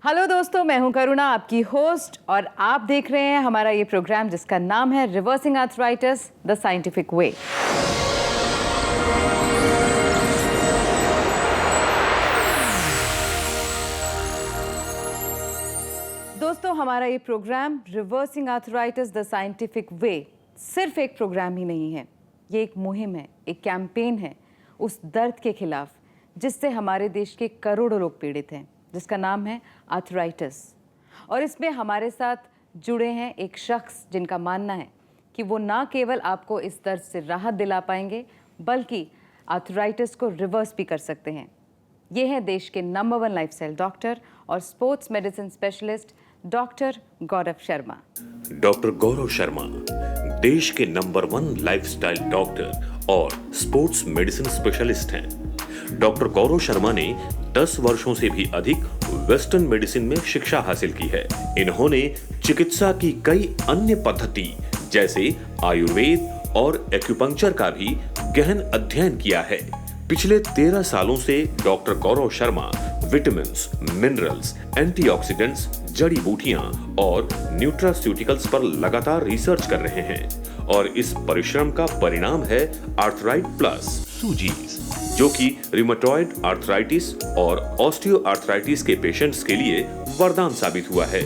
Hello दोस्तों, मैं हूं करुणा, आपकी होस्ट, और आप देख रहे हैं हमारा ये प्रोग्राम जिसका नाम है reversing arthritis the scientific way. दोस्तों, हमारा ये programme reversing arthritis the scientific way सिर्फ एक प्रोग्राम ही नहीं है, ये एक मुहिम है, एक कैंपेन है उस दर्द के खिलाफ जिससे हमारे देश के करोड़ों लोग पीड़ित हैं, जिसका नाम है आर्थराइटिस। और इसमें हमारे साथ जुड़े हैं एक शख्स जिनका मानना है कि वो ना केवल आपको इस दर्द से राहत दिला पाएंगे बल्कि आर्थराइटिस को रिवर्स भी कर सकते हैं। ये है देश के नंबर 1 लाइफस्टाइल डॉक्टर और sports medicine specialist doctor Gaurav Sharma. Doctor Gaurav Sharma देश के नंबर 1 लाइफस्टाइल डॉक्टर और स्पोर्ट्स मेडिसिन स्पेशलिस्ट हैं। डॉक्टर गौरव शर्मा ने 10 वर्षों से भी अधिक वेस्टर्न मेडिसिन में शिक्षा हासिल की है। इन्होंने चिकित्सा की कई अन्य पद्धति जैसे आयुर्वेद और एक्यूपंक्चर का भी गहन अध्ययन किया है। पिछले 13 सालों से doctor Gaurav Sharma vitamins, minerals, antioxidants, जड़ी बूटियां और न्यूट्रास्यूटिकल्स पर लगातार रिसर्च कर रहे हैं और इस परिश्रम का परिणाम है आर्थराइट प्लस सूजीज, जो कि रिमेटॉइड आर्थराइटिस और ऑस्टियो आर्थराइटिस के पेशेंट्स के लिए वरदान साबित हुआ है।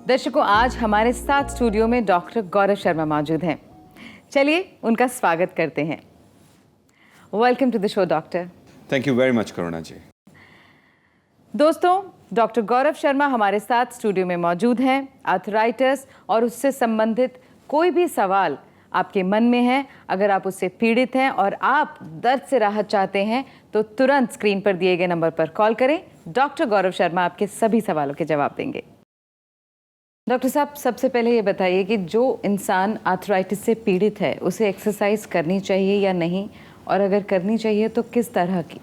दर्शकों, आज हमारे साथ स्टूडियो में डॉक्टर गौरव शर्मा मौजूद हैं। चलिए उनका स्वागत करते हैं। Welcome to the show doctor. Thank you very much Karuna ji. दोस्तों, डॉक्टर गौरव शर्मा हमारे साथ स्टूडियो में मौजूद हैं। आर्थराइटिस और उससे संबंधित कोई भी सवाल आपके मन में है, अगर आप उससे पीड़ित हैं और आप दर्द से राहत चाहते हैं तो तुरंत स्क्रीन पर दिए गए नंबर पर कॉल करें। डॉक्टर गौरव शर्मा आपके सभी सवालों के जवाब देंगे। डॉक्टर साहब, सबसे पहले ये बताइए कि जो इंसान आर्थराइटिस से पीड़ित है उसे एक्सरसाइज करनी चाहिए या नहीं, और अगर करनी चाहिए तो किस तरह की?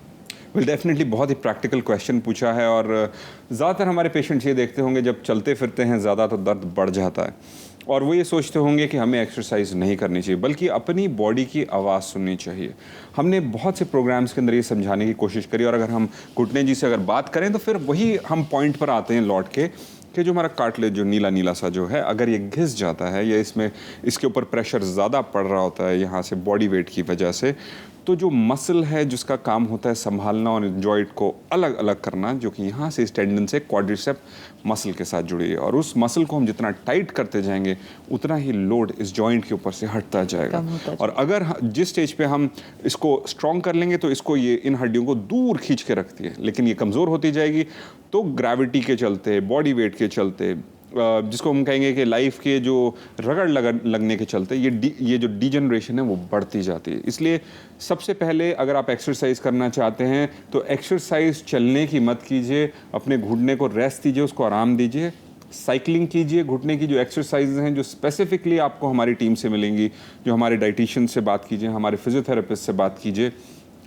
डेफिनेटली बहुत ही प्रैक्टिकल क्वेश्चन पूछा है। और ज़्यादातर हमारे पेशेंट्स ये देखते होंगे जब चलते फिरते हैं ज़्यादा तो दर्द बढ़ जाता है, और वो ये सोचते होंगे कि हमें एक्सरसाइज नहीं करनी चाहिए बल्कि अपनी बॉडी की आवाज़ सुननी चाहिए। हमने बहुत से प्रोग्राम्स के अंदर ये समझाने की कोशिश करी, और अगर हम घुटने जी से अगर बात करें तो फिर वही हम पॉइंट पर आते हैं लौट के कि जो हमारा कार्टिलेज जो नीला नीला सा जो है, अगर ये घिस जाता है या इसके ऊपर प्रेशर ज़्यादा पड़ रहा होता है यहाँ से बॉडी वेट की वजह से, तो जो मसल है जिसका काम होता है संभालना और जॉइंट को अलग अलग करना, जो कि यहाँ से इस टेंडन से क्वाड्रिसेप्स मसल के साथ जुड़ी है, और उस मसल को हम जितना टाइट करते जाएंगे उतना ही लोड इस जॉइंट के ऊपर से हटता जाएगा। और अगर जिस स्टेज पे हम इसको स्ट्रॉन्ग कर लेंगे तो इसको ये इन हड्डियों को दूर खींच के रखती है, लेकिन ये कमज़ोर होती जाएगी तो ग्रेविटी के चलते, बॉडी वेट के चलते, जिसको हम कहेंगे कि लाइफ के जो रगड़ लगने के चलते ये जो डिजनरेशन है वो बढ़ती जाती है। इसलिए सबसे पहले अगर आप एक्सरसाइज करना चाहते हैं तो एक्सरसाइज चलने की मत कीजिए, अपने घुटने को रेस्ट दीजिए, उसको आराम दीजिए। साइकिलिंग कीजिए। घुटने की जो एक्सरसाइजेज हैं जो स्पेसिफिकली आपको हमारी टीम से मिलेंगी, जो हमारे डाइटिशियन से बात कीजिए, हमारे फिजियोथेरेपिस्ट से बात कीजिए,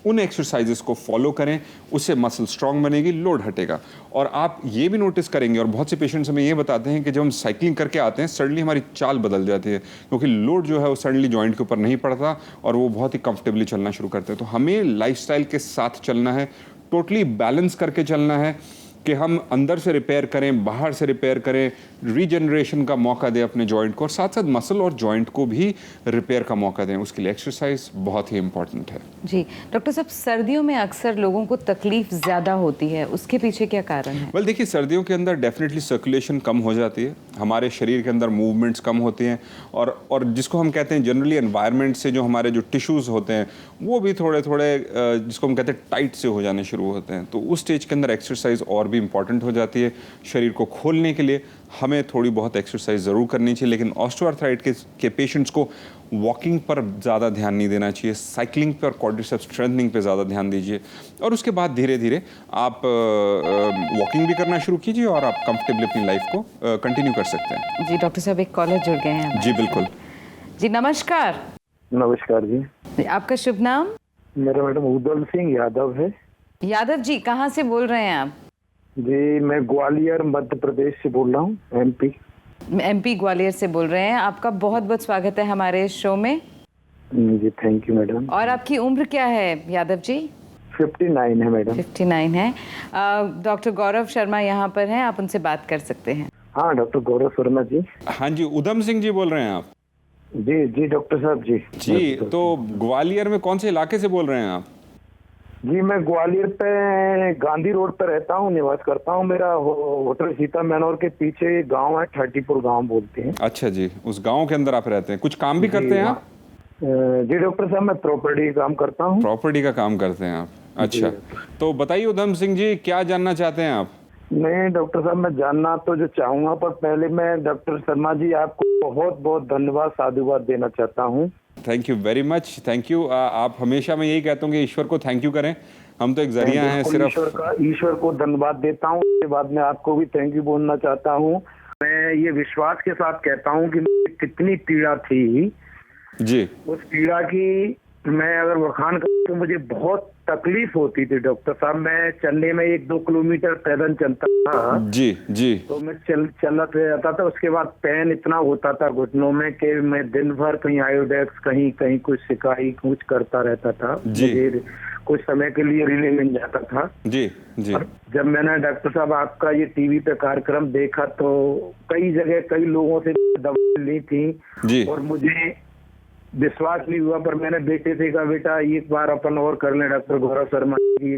उन एक्सरसाइजेस को फॉलो करें, उससे मसल स्ट्रांग बनेगी, लोड हटेगा। और आप ये भी नोटिस करेंगे, और बहुत से पेशेंट्स हमें ये बताते हैं कि जब हम साइकिलिंग करके आते हैं सडनली हमारी चाल बदल जाती है, क्योंकि लोड जो है वो सडनली जॉइंट के ऊपर नहीं पड़ता और वो बहुत ही कंफर्टेबली चलना शुरू करते हैं। तो हमें लाइफस्टाइल के साथ चलना है, टोटली बैलेंस करके चलना है कि हम अंदर से रिपेयर करें, बाहर से रिपेयर करें, रीजनरेशन का मौका दें अपने जॉइंट को, और साथ साथ मसल और जॉइंट को भी रिपेयर का मौका दें। उसके लिए एक्सरसाइज बहुत ही इंपॉर्टेंट है। जी डॉक्टर साहब, सर्दियों में अक्सर लोगों को तकलीफ ज़्यादा होती है, उसके पीछे क्या कारण है? वेल देखिए, सर्दियों के अंदर डेफिनेटली सर्कुलेशन कम हो जाती है, हमारे शरीर के अंदर मूवमेंट्स कम होते हैं, और जिसको हम कहते हैं जनरली एनवायरनमेंट से जो हमारे जो टिश्यूज़ होते हैं वो भी थोड़े थोड़े जिसको हम कहते हैं टाइट से हो जाने शुरू होते हैं। तो उस स्टेज के अंदर एक्सरसाइज और भी इम्पॉर्टेंट हो जाती है। शरीर को खोलने के लिए हमें थोड़ी बहुत एक्सरसाइज ज़रूर करनी चाहिए, लेकिन ऑस्टियोआर्थराइटिस के पेशेंट्स को वॉकिंग पर ज़्यादा ध्यान नहीं देना चाहिए, साइकिलिंग पर, क्वाड्रिसेप्स स्ट्रेंथनिंग पे ज़्यादा ध्यान दीजिए, और उसके बाद धीरे धीरे आप वॉकिंग भी करना शुरू कीजिए और आप कंफर्टेबली अपनी लाइफ को कंटिन्यू कर सकते हैं। जी डॉक्टर साहब, एक कॉलर जुड़ गए हैं। जी बिल्कुल। जी नमस्कार। नमस्कार जी। आपका शुभ नाम? मेरा मैडम उदल सिंह यादव है। यादव जी, कहाँ से बोल रहे हैं आप? जी मैं ग्वालियर मध्य प्रदेश से बोल रहा हूँ, एमपी ग्वालियर से बोल रहे हैं। आपका बहुत बहुत स्वागत है हमारे शो में। जी थैंक यू मैडम। और आपकी उम्र क्या है यादव जी? 59 है मैडम। 59 है। डॉक्टर गौरव शर्मा यहाँ पर हैं, आप उनसे बात कर सकते हैं। हाँ डॉक्टर गौरव शर्मा जी। हाँ जी, उधम सिंह जी बोल रहे हैं आप? जी जी डॉक्टर साहब जी। जी, तो ग्वालियर में कौन से इलाके से बोल रहे हैं आप? जी मैं ग्वालियर पे गांधी रोड पे रहता हूँ, निवास करता हूँ। मेरा होटल सीता मैनोर के पीछे गांव है, 34 गांव बोलते हैं। अच्छा जी, उस गांव के अंदर आप रहते हैं। कुछ काम भी करते हैं आप? जी डॉक्टर साहब, मैं प्रॉपर्टी काम करता हूँ। प्रॉपर्टी का काम करते हैं आप? अच्छा, तो बताइए उधम सिंह जी, क्या जानना चाहते हैं आप? नहीं डॉक्टर साहब, मैं जानना तो जो चाहूंगा, पर पहले मैं डॉक्टर शर्मा जी आपको बहुत बहुत धन्यवाद, साधुवाद देना चाहता हूँ। Thank you very much, thank you. आप हमेशा, मैं यही कहता हूँ कि ईश्वर को थैंक यू करें, हम तो एक जरिया हैं सिर्फ। ईश्वर को धन्यवाद देता हूँ। उसके बाद में आपको भी थैंक यू बोलना चाहता हूँ। मैं ये विश्वास के साथ कहता हूँ कि मुझे कितनी पीड़ा थी जी, उस पीड़ा की मैं अगर बखान करूँ तो मुझे बहुत तकलीफ होती थी डॉक्टर साहब। मैं चलने में 1-2 किलोमीटर पैदल चलता था। जी जी। तो मैं चलते रहता था। उसके बाद पेन इतना होता था घुटनों में कि मैं दिन भर कहीं आयोडेक्स, कहीं कहीं कुछ सिकाई कुछ करता रहता था। जी। मुझे कुछ समय के लिए रिलीफ मिल जाता था। जी जी। और जब मैंने डॉक्टर साहब आपका ये टीवी पे कार्यक्रम देखा तो कई जगह कई लोगों से दवा ली थी जी। और मुझे विश्वास नहीं हुआ। पर मैंने बेटे से कहा, बेटा एक बार अपन और कर लें, डॉक्टर गौरव शर्मा जी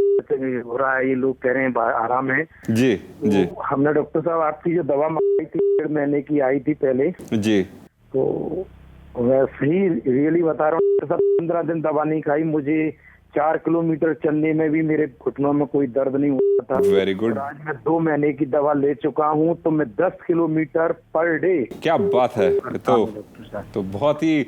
हो रहा है, ये लोग कह रहे हैं आराम है। जी जी। तो हमने डॉक्टर साहब आपकी जो दवा मंगाई थी 1.5 महीने की आई थी पहले, जी। तो मैं सही रियली बता रहा हूँ सब 15 दिन दवा नहीं खाई। मुझे 4 किलोमीटर चलने में भी मेरे घुटनों में कोई दर्द नहीं होता था। Very good. आज मैं 2 महीने की दवा ले चुका हूँ, तो मैं 10 किलोमीटर पर डे। क्या बात है, तो बहुत ही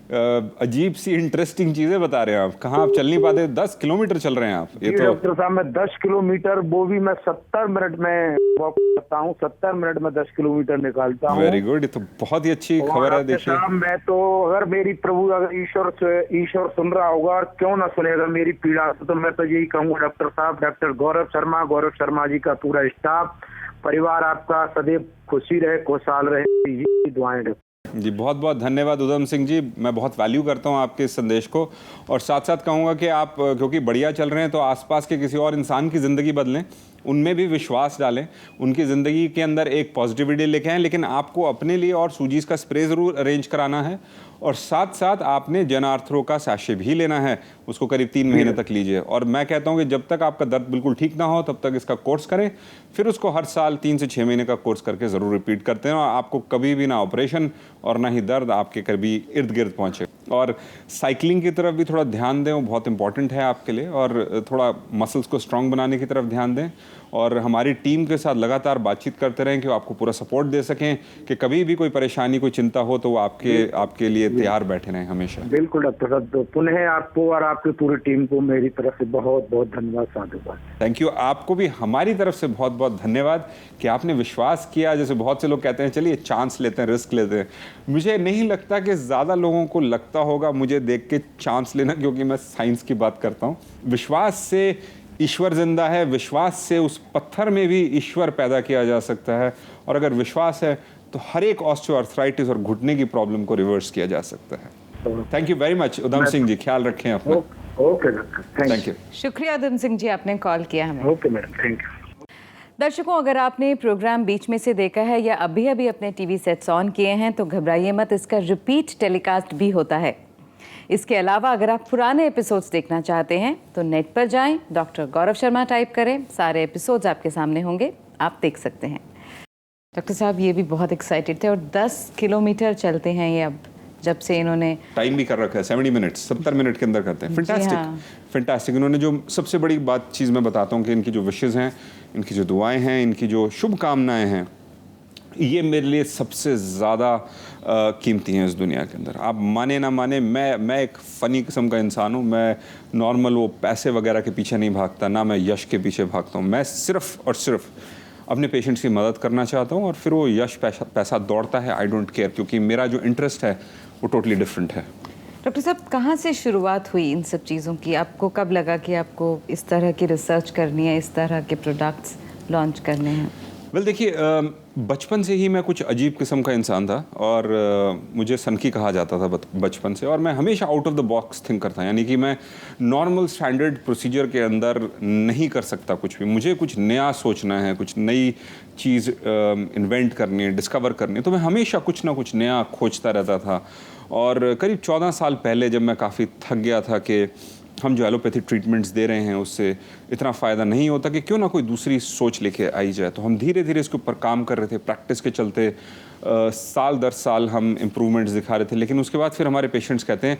अजीब सी इंटरेस्टिंग चीजें बता रहे हैं आप। कहाँ आप चल नहीं पाते, 10 किलोमीटर चल रहे हैं आप? ये तो डॉक्टर साहब, मैं 10 किलोमीटर, वो भी मैं 70 मिनट में वॉक करता हूँ। 70 मिनट में 10 किलोमीटर निकालता हूँ। वेरी गुड, ये तो बहुत ही अच्छी खबर है। देखिए साहब, मैं तो अगर मेरी प्रभु, अगर ईश्वर सुन रहा होगा, और क्यों ना सुनेगा मेरी पीड़ा, तो मैं तो यही कहूँगा डॉक्टर साहब, डॉक्टर गौरव शर्मा जी का पूरा स्टाफ, परिवार आपका सदैव खुशी रहे, खुशहाल रहे, ये दुआएं डॉक्टर जी। बहुत बहुत धन्यवाद उधम सिंह जी, मैं बहुत वैल्यू करता हूँ आपके इस संदेश को। और साथ साथ कहूँगा कि आप क्योंकि बढ़िया चल रहे हैं, तो आसपास के किसी और इंसान की ज़िंदगी बदलें, उनमें भी विश्वास डालें, उनकी ज़िंदगी के अंदर एक पॉजिटिविटी लेके आएँ। लेकिन आपको अपने लिए और सूजीज का स्प्रे ज़रूर अरेंज कराना है, और साथ साथ आपने जन आर्थरो का सैशे भी लेना है, उसको करीब 3 महीने तक लीजिए। और मैं कहता हूँ कि जब तक आपका दर्द बिल्कुल ठीक ना हो तब तक इसका कोर्स करें, फिर उसको हर साल 3 से 6 महीने का कोर्स करके ज़रूर रिपीट करते हैं, और आपको कभी भी ना ऑपरेशन और ना ही दर्द आपके कभी इर्द गिर्द पहुँचे। और साइकिलिंग की तरफ भी थोड़ा ध्यान दें, वो बहुत इंपॉर्टेंट है आपके लिए, और थोड़ा मसल्स को स्ट्रॉन्ग बनाने की तरफ ध्यान दें, और हमारी टीम के साथ लगातार बातचीत करते रहें कि वो आपको पूरा सपोर्ट दे सकें, कि कभी भी कोई परेशानी, कोई चिंता हो तो वो आपके लिए तैयार बैठे रहें हमेशा। बिल्कुल डॉक्टर साहब, तो पुनः आपको और आपकी पूरी टीम को मेरी तरफ से बहुत बहुत धन्यवाद, साधुवाद। Thank you. आपको भी हमारी तरफ से बहुत बहुत धन्यवाद कि आपने विश्वास किया। जैसे बहुत से लोग कहते हैं चलिए चांस लेते हैं, रिस्क लेते हैं, मुझे नहीं लगता कि ज़्यादा लोगों को लगता होगा मुझे देख के चांस लेना, क्योंकि मैं साइंस की बात करता हूँ। विश्वास से ईश्वर जिंदा है, विश्वास से उस पत्थर में भी ईश्वर पैदा किया जा सकता है, और अगर विश्वास है तो हर एक ऑस्टियोआर्थराइटिस और घुटने की प्रॉब्लम को रिवर्स किया जा सकता है। Thank you very much Udham Singh ji, ख्याल रखें अपना। Okay doctor, thank you. शुक्रिया उधम सिंह जी, आपने कॉल किया हमें। Okay madam, thank you. दर्शकों, अगर आपने प्रोग्राम बीच में से देखा है या अभी अभी अपने टीवी सेट्स ऑन किए हैं तो घबराइए मत, इसका रिपीट टेलीकास्ट भी होता है। इसके अलावा अगर आप पुराने एपिसोड्स देखना चाहते हैं तो नेट पर जाएं, डॉक्टर गौरव शर्मा टाइप करें, सारे एपिसोड्स आपके सामने होंगे, आप देख सकते हैं। डॉक्टर साहब ये भी बहुत एक्साइटेड थे, और 10 किलोमीटर चलते हैं ये अब, जब से इन्होंने टाइम भी कर रखा है 70 मिनट्स, 70 मिनट के अंदर करते हैं। Fantastic, fantastic. इन्होंने जो सबसे बड़ी बात चीज़ मैं बताता हूँ कि इनकी जो विशेज़ हैं, इनकी जो दुआएं हैं, इनकी जो शुभकामनाएं हैं, ये मेरे लिए सबसे ज़्यादा कीमती हैं इस दुनिया के अंदर। आप माने ना माने, मैं एक फ़नी किस्म का इंसान हूँ। मैं नॉर्मल वो पैसे वगैरह के पीछे नहीं भागता, ना मैं यश के पीछे भागता हूँ। मैं सिर्फ़ और सिर्फ अपने पेशेंट्स की मदद करना चाहता हूँ, और फिर वो यश पैसा दौड़ता है, आई डोंट केयर, क्योंकि मेरा जो इंटरेस्ट है वो टोटली डिफरेंट है। डॉक्टर साहब, कहाँ से शुरुआत हुई इन सब चीज़ों की? आपको कब लगा कि आपको इस तरह की रिसर्च करनी है, इस तरह के प्रोडक्ट्स लॉन्च करने हैं? वेल देखिए, बचपन से ही मैं कुछ अजीब किस्म का इंसान था और मुझे सनकी कहा जाता था बचपन से, और मैं हमेशा out of the box think करता, यानी कि मैं नॉर्मल स्टैंडर्ड प्रोसीजर के अंदर नहीं कर सकता कुछ भी। मुझे कुछ नया सोचना है, कुछ नई चीज़ इन्वेंट करनी है, डिस्कवर करनी है, तो मैं हमेशा कुछ ना कुछ नया खोजता रहता था। और करीब 14 साल पहले जब मैं काफ़ी थक गया था कि हम जो एलोपैथी ट्रीटमेंट्स दे रहे हैं उससे इतना फ़ायदा नहीं होता कि क्यों ना कोई दूसरी सोच लेके आई जाए, तो हम धीरे धीरे इसके ऊपर काम कर रहे थे। प्रैक्टिस के चलते साल दर साल हम इम्प्रूवमेंट्स दिखा रहे थे, लेकिन उसके बाद फिर हमारे पेशेंट्स कहते हैं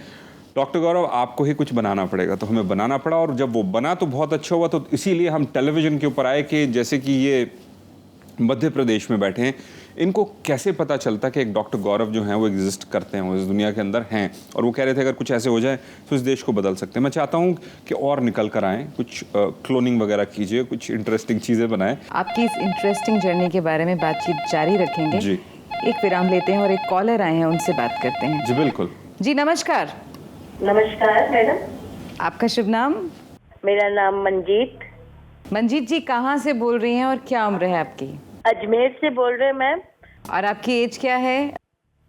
डॉक्टर गौरव आपको ही कुछ बनाना पड़ेगा, तो हमें बनाना पड़ा। और जब वो बना तो बहुत अच्छा हुआ, तो इसीलिए हम टेलीविज़न के ऊपर आए कि जैसे कि ये मध्य प्रदेश में बैठे हैं, इनको कैसे पता चलता कि एक डॉक्टर गौरव जो हैं वो एग्जिस्ट करते हैं, वो इस दुनिया के अंदर हैं। और वो कह रहे थे अगर कुछ ऐसे हो जाए तो इस देश को बदल सकते हैं। मैं चाहता हूँ कि और निकल कर आएँ, कुछ क्लोनिंग वगैरह कीजिए, कुछ इंटरेस्टिंग चीज़ें बनाएं। आपकी इस इंटरेस्टिंग जर्नी के बारे में बातचीत जारी रखेंगे जी। एक विराम लेते हैं और एक कॉलर आए हैं, उनसे बात करते हैं। जी बिल्कुल। जी नमस्कार। नमस्कार मैडम, आपका शुभ नाम? मेरा नाम मंजीत। मंजीत जी कहाँ से बोल रही हैं और क्या उम्र है आपकी? अजमेर से बोल रहे हैं मैम। और आपकी एज क्या है?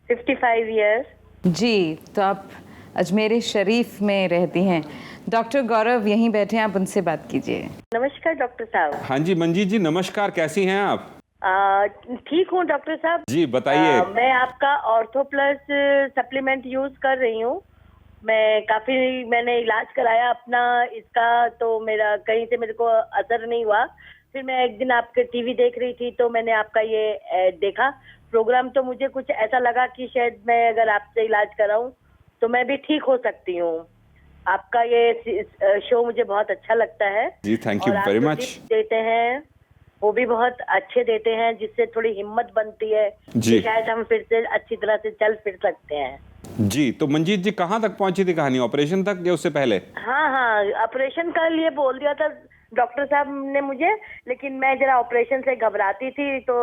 55 इयर्स। जी, तो आप अजमेर शरीफ में रहती हैं। डॉक्टर गौरव यहीं बैठे हैं, आप उनसे बात कीजिए। नमस्कार डॉक्टर साहब। हाँ जी मंजीत जी नमस्कार, कैसी हैं आप? ठीक हूँ डॉक्टर साहब। जी बताइए। मैं आपका ऑर्थो प्लस सप्लीमेंट यूज कर रही हूँ। मैंने इलाज कराया अपना इसका, तो मेरा कहीं से मेरे को असर नहीं हुआ। फिर मैं एक दिन आपके टीवी देख रही थी तो मैंने आपका ये देखा प्रोग्राम, तो मुझे कुछ ऐसा लगा कि शायद मैं अगर आपसे इलाज कराऊं तो मैं भी ठीक हो सकती हूँ। आपका ये शो मुझे बहुत अच्छा लगता है। जी थैंक यू वेरी मच। देते हैं वो भी बहुत अच्छे देते हैं, जिससे थोड़ी हिम्मत बनती है जी। कि शायद हम फिर से अच्छी तरह से चल फिर सकते हैं। जी तो मंजीत जी कहाँ तक पहुंची थी कहानी, ऑपरेशन तक या उससे पहले? हाँ, ऑपरेशन का लिए बोल दिया था डॉक्टर साहब ने मुझे, लेकिन मैं जरा ऑपरेशन से घबराती थी, तो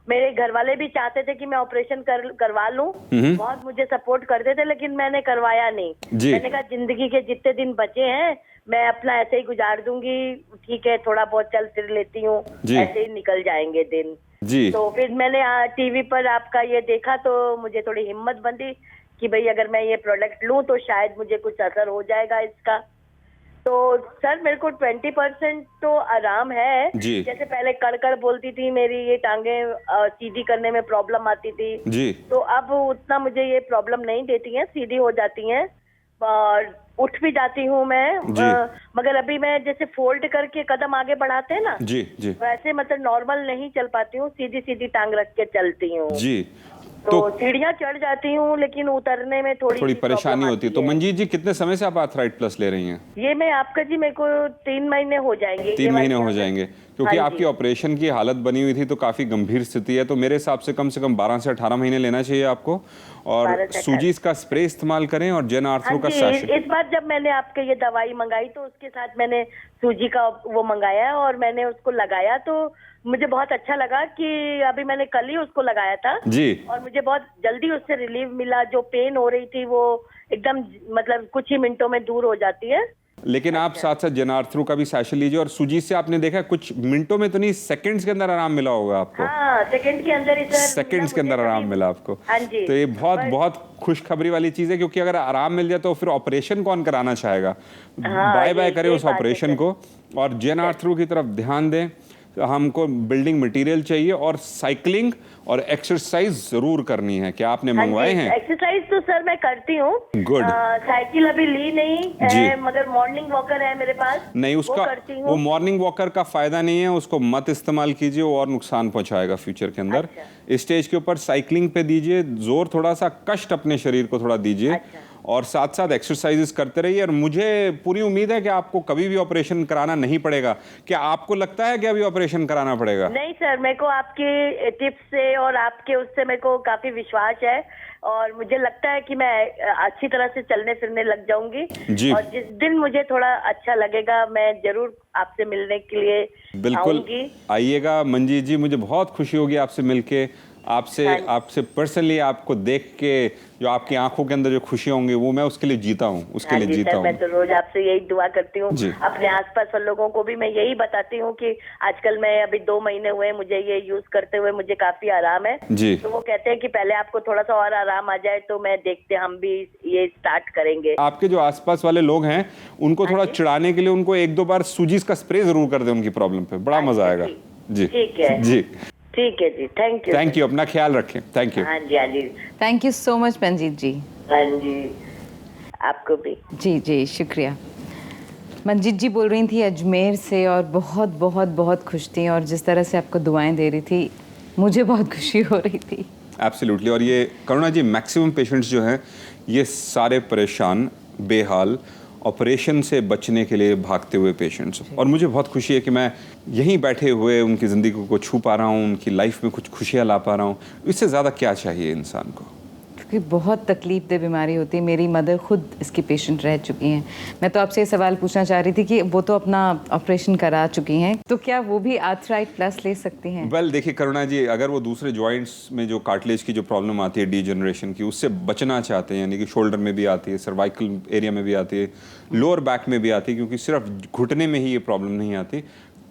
मेरे घर वाले भी चाहते थे कि मैं ऑपरेशन करवा लूं। बहुत मुझे सपोर्ट करते थे, लेकिन मैंने करवाया नहीं। मैंने कहा जिंदगी के जितने दिन बचे हैं मैं अपना ऐसे ही गुजार दूंगी, ठीक है थोड़ा बहुत चल फिर लेती हूँ, ऐसे ही निकल जाएंगे दिन। जी। तो फिर मैंने टीवी पर आपका ये देखा तो मुझे थोड़ी हिम्मत बंधी कि भाई अगर मैं ये प्रोडक्ट लूं तो शायद मुझे कुछ असर हो जाएगा इसका। तो सर मेरे को 20% तो आराम है। जी। जैसे पहले कड़कड़ बोलती थी, मेरी ये टांगे सीधी करने में प्रॉब्लम आती थी। जी। तो अब उतना मुझे ये प्रॉब्लम नहीं देती है, सीधी हो जाती हैं और उठ भी जाती हूँ मैं। मगर अभी मैं जैसे फोल्ड करके कदम आगे बढ़ाते हैं ना, जी जी, वैसे मतलब नॉर्मल नहीं चल पाती हूँ, सीधी सीधी टांग रख के चलती हूँ। जी। तो सीढ़ियाँ चढ़ जाती हूँ, लेकिन उतरने में थोड़ी परेशानी होती है। तो मंजीत जी कितने समय से आप आर्थराइट प्लस ले रही हैं? ये मैं आपका जी मेरे को 3 महीने हो जाएंगे। 3 महीने हो जाएंगे, क्योंकि हाँ आपकी ऑपरेशन की हालत बनी हुई थी तो काफी गंभीर स्थिति है। तो मेरे हिसाब से कम 12 से 18 महीने लेना चाहिए आपको। और सूजीस का स्प्रे इस्तेमाल करें और जेन आर्थरो का सैशे। इस बार जब मैंने आपके ये दवाई मंगाई तो उसके साथ मैंने सूजी का वो मंगाया और मैंने उसको लगाया, तो मुझे बहुत अच्छा लगा कि अभी मैंने कल ही उसको लगाया था जी। और मुझे बहुत जल्दी उससे रिलीफ मिला। जो पेन हो रही थी वो एकदम मतलब कुछ ही मिनटों में दूर हो जाती है। लेकिन आप साथ साथ जेनार्थ्रो का भी सैशे लीजिए, और सूजी से आपने देखा कुछ मिनटों में तो नहीं, सेकंड्स के अंदर आराम मिला होगा आपको। हाँ, सेकंड के अंदर ही सर, सेकंड्स के अंदर आराम मिला आपको। हाँ जी। तो ये बहुत खुशखबरी वाली चीज है, क्योंकि अगर आराम मिल जाए तो फिर ऑपरेशन कौन कराना चाहेगा। बाय बाय करें उस ऑपरेशन को और जेनार्थ्रो की तरफ ध्यान दें। हमको बिल्डिंग मटेरियल चाहिए और साइकिलिंग और एक्सरसाइज जरूर करनी है। क्या आपने मंगवाए हैं? एक्सरसाइज तो सर मैं करती हूँ। गुड। साइकिल अभी ली नहीं है, मगर मॉर्निंग वॉकर है मेरे पास। नहीं, उसका वो मॉर्निंग वॉकर का फायदा नहीं है, उसको मत इस्तेमाल कीजिए, वो और नुकसान पहुंचाएगा फ्यूचर के अंदर। इस स्टेज के ऊपर साइकिलिंग पे दीजिए जोर, थोड़ा सा कष्ट अपने शरीर को थोड़ा दीजिए और साथ साथ एक्सरसाइजेस करते रहिए। और मुझे पूरी उम्मीद है कि आपको कभी भी ऑपरेशन कराना नहीं पड़ेगा। क्या आपको लगता है कि अभी ऑपरेशन कराना पड़ेगा? नहीं सर, मेरे को आपके टिप्स से और आपके उससे मेरे को काफी विश्वास है और मुझे लगता है कि मैं अच्छी तरह से चलने फिरने लग जाऊंगी जी। और जिस दिन मुझे थोड़ा अच्छा लगेगा मैं जरूर आपसे मिलने के लिए बिल्कुल आइएगा। मंजीत जी मुझे बहुत खुशी होगी आपसे मिलके। आपसे पर्सनली आपको देख के जो आपकी आंखों के अंदर जो खुशियाँ होंगी वो मैं उसके लिए जीता हूँ, उसके लिए जीता हूँ। मैं तो रोज आपसे यही दुआ करती हूँ, जी। अपने आसपास वाले लोगों को भी मैं यही बताती हूँ कि आजकल मैं अभी 2 महीने हुए मुझे ये यूज करते हुए मुझे काफी आराम है। जी। तो वो कहते हैं कि पहले आपको थोड़ा सा और आराम आ जाए तो मैं देखते हम भी ये स्टार्ट करेंगे। आपके जो आसपास वाले लोग हैं उनको थोड़ा चिढ़ाने के लिए उनको 1-2 बार सूजीस का स्प्रे जरूर कर दें उनकी प्रॉब्लम पे, बड़ा मजा आएगा। जी ठीक है जी, ठीक है जी, थैंक यू। थैंक यू, अपना ख्याल रखें। Thank you. हाँ जी, हाँ जी, thank you so much Manjeet ji. हाँ जी, आपको भी। जी जी, शुक्रिया। मंजीत जी बोल रही थी अजमेर से और बहुत बहुत बहुत खुश थी, और जिस तरह से आपको दुआएं दे रही थी मुझे बहुत खुशी हो रही थी। एब्सोल्युटली। और ये करुणा जी, मैक्सिमम पेशेंट्स जो हैं ये सारे परेशान, बेहाल, ऑपरेशन से बचने के लिए भागते हुए पेशेंट्स, और मुझे बहुत खुशी है कि मैं यहीं बैठे हुए उनकी ज़िंदगी को छू पा रहा हूँ, उनकी लाइफ में कुछ खुशियाँ ला पा रहा हूँ। इससे ज़्यादा क्या चाहिए इंसान को? क्योंकि बहुत तकलीफ दे बीमारी होती है। मेरी मदर खुद इसकी पेशेंट रह चुकी हैं। मैं तो आपसे ये सवाल पूछना चाह रही थी कि वो तो अपना ऑपरेशन करा चुकी हैं, तो क्या वो भी आर्थराइट प्लस ले सकती हैं? वेल देखिए करुणा जी, अगर वो दूसरे जॉइंट्स में जो कार्टिलेज की जो प्रॉब्लम आती है डीजनरेशन की, उससे बचना चाहते हैं, यानी कि शोल्डर में भी आती है, सर्वाइकल एरिया में भी आती है, लोअर बैक में भी आती है, क्योंकि सिर्फ घुटने में ही ये प्रॉब्लम नहीं आती,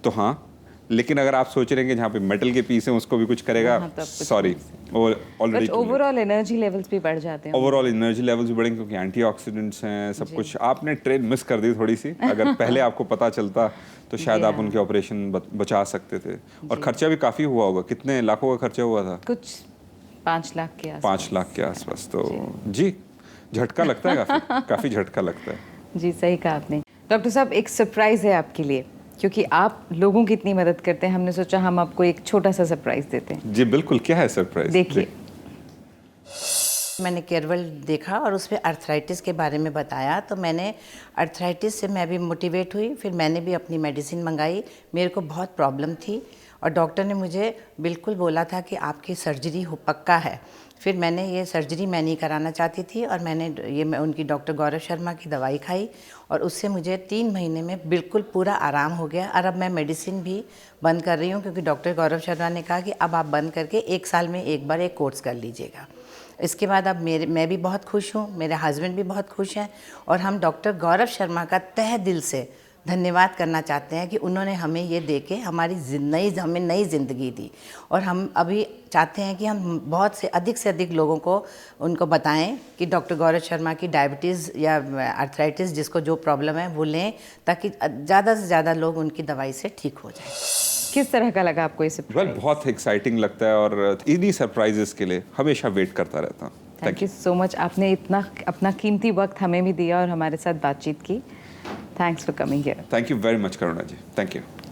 तो हाँ। लेकिन अगर आप सोच रहे हैं कि जहाँ पे मेटल के पीस हैं उसको भी कुछ करेगा, sorry, already overall energy levels भी बढ़ जाते हैं। ओवरऑल एनर्जी लेवल्स भी बढ़ेंगे क्योंकि एंटीऑक्सीडेंट्स हैं, सब कुछ। आपने ट्रेन मिस कर दी थोड़ी सी, अगर पहले आपको पता चलता तो शायद आप उनके ऑपरेशन बचा सकते थे। और खर्चा भी काफ़ी हुआ होगा, कितने लाखों का खर्चा हुआ था? कुछ 5 लाख के आसपास। 5 लाख के आसपास। तो जी, झटका लगता है, काफ़ी झटका लगता है। जी, सही कहा आपने। डॉक्टर साहब, एक सरप्राइज़ है आपके लिए, क्योंकि आप लोगों की इतनी मदद करते हैं, हमने सोचा हम आपको एक छोटा सा सरप्राइज देते हैं। जी बिल्कुल, क्या है सरप्राइज? देखिए। मैंने केरवल देखा और उसमें अर्थराइटिस के बारे में बताया, तो मैंने अर्थराइटिस से मैं भी मोटिवेट हुई। फिर मैंने भी अपनी मेडिसिन मंगाई। मेरे को बहुत प्रॉब्लम थी और डॉक्टर ने मुझे बिल्कुल बोला था कि आपकी सर्जरी हो पक्का है। फिर मैंने ये सर्जरी मैं नहीं कराना चाहती थी और मैं उनकी डॉक्टर गौरव शर्मा की दवाई खाई और उससे मुझे 3 महीने में बिल्कुल पूरा आराम हो गया। और अब मैं मेडिसिन भी बंद कर रही हूँ, क्योंकि डॉक्टर गौरव शर्मा ने कहा कि अब आप बंद करके 1 साल में एक बार एक कोर्स कर लीजिएगा। इसके बाद अब मैं भी बहुत खुश हूँ, मेरे हस्बैंड भी बहुत खुश हैं, और हम डॉक्टर गौरव शर्मा का तहे दिल से धन्यवाद करना चाहते हैं कि उन्होंने हमें ये दे के हमें नई ज़िंदगी दी। और हम अभी चाहते हैं कि हम बहुत से अधिक लोगों को उनको बताएं कि डॉक्टर गौरव शर्मा की डायबिटीज़ या अर्थराइटिस जिसको जो प्रॉब्लम है वो लें, ताकि ज़्यादा से ज़्यादा लोग उनकी दवाई से ठीक हो जाए। किस तरह का लगा आपको ये सरप्राइज? वेल बहुत एक्साइटिंग लगता है और इन्हीं सरप्राइजेस के लिए हमेशा वेट करता रहता हूँ। Thank you so much. आपने इतना अपना कीमती वक्त हमें भी दिया और हमारे साथ बातचीत की। Thanks for coming here. Thank you very much Karuna ji, thank you.